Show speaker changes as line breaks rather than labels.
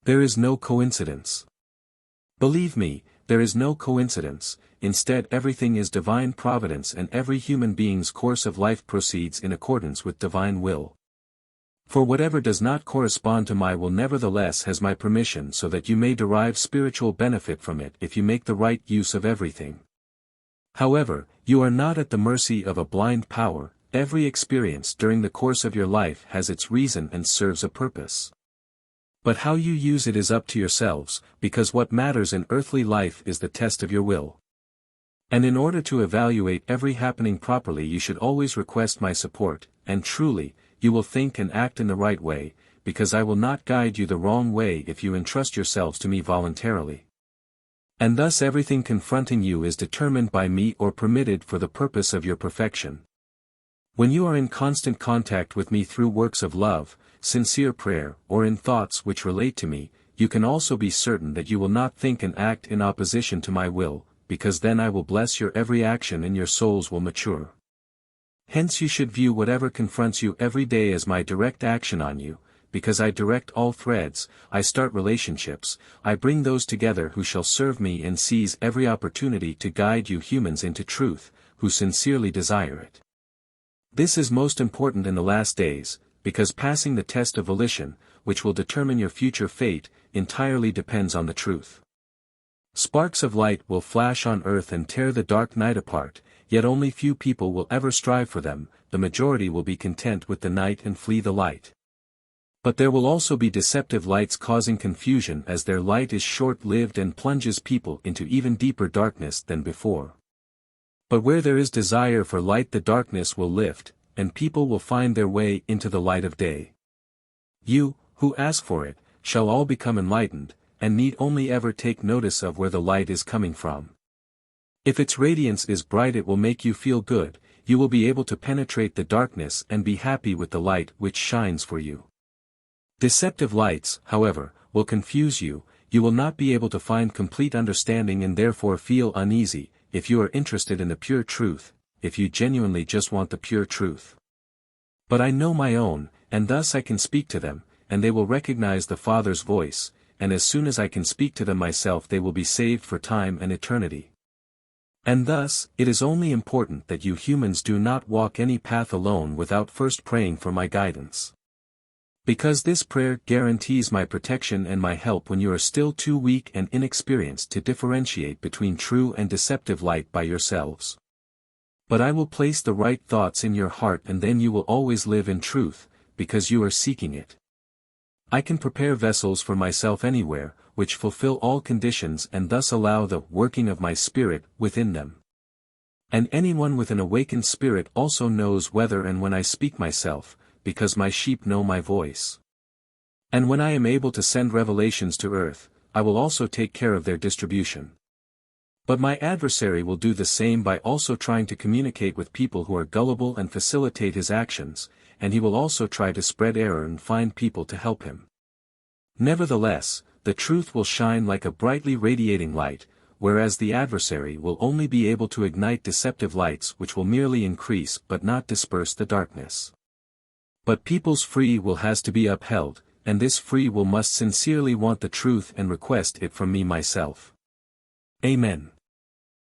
There is no coincidence. Believe me, there is no coincidence, instead everything is divine providence and every human being's course of life proceeds in accordance with divine will. For whatever does not correspond to my will nevertheless has my permission so that you may derive spiritual benefit from it if you make the right use of everything. However, you are not at the mercy of a blind power. Every experience during the course of your life has its reason and serves a purpose. But how you use it is up to yourselves, because what matters in earthly life is the test of your will. And in order to evaluate every happening properly you should always request my support, and truly, you will think and act in the right way, because I will not guide you the wrong way if you entrust yourselves to me voluntarily. And thus everything confronting you is determined by me or permitted for the purpose of your perfection. When you are in constant contact with me through works of love, sincere prayer, or in thoughts which relate to me, you can also be certain that you will not think and act in opposition to my will, because then I will bless your every action and your souls will mature. Hence you should view whatever confronts you every day as my direct action on you, because I direct all threads, I start relationships, I bring those together who shall serve me and seize every opportunity to guide you humans into truth, who sincerely desire it. This is most important in the last days, because passing the test of volition, which will determine your future fate, entirely depends on the truth. Sparks of light will flash on earth and tear the dark night apart, yet only few people will ever strive for them, the majority will be content with the night and flee the light. But there will also be deceptive lights causing confusion as their light is short-lived and plunges people into even deeper darkness than before. But where there is desire for light the darkness will lift, and people will find their way into the light of day. You, who ask for it, shall all become enlightened, and need only ever take notice of where the light is coming from. If its radiance is bright it will make you feel good, you will be able to penetrate the darkness and be happy with the light which shines for you. Deceptive lights, however, will confuse you, you will not be able to find complete understanding and therefore feel uneasy, if you are interested in the pure truth, if you genuinely just want the pure truth. But I know my own, and thus I can speak to them, and they will recognize the Father's voice, and as soon as I can speak to them myself they will be saved for time and eternity. And thus, it is only important that you humans do not walk any path alone without first praying for my guidance. Because this prayer guarantees my protection and my help when you are still too weak and inexperienced to differentiate between true and deceptive light by yourselves. But I will place the right thoughts in your heart and then you will always live in truth, because you are seeking it. I can prepare vessels for myself anywhere, which fulfill all conditions and thus allow the working of my spirit within them. And anyone with an awakened spirit also knows whether and when I speak myself, because my sheep know my voice. And when I am able to send revelations to earth, I will also take care of their distribution. But my adversary will do the same by also trying to communicate with people who are gullible and facilitate his actions, and he will also try to spread error and find people to help him. Nevertheless, the truth will shine like a brightly radiating light, whereas the adversary will only be able to ignite deceptive lights which will merely increase but not disperse the darkness. But people's free will has to be upheld, and this free will must sincerely want the truth and request it from me myself. Amen.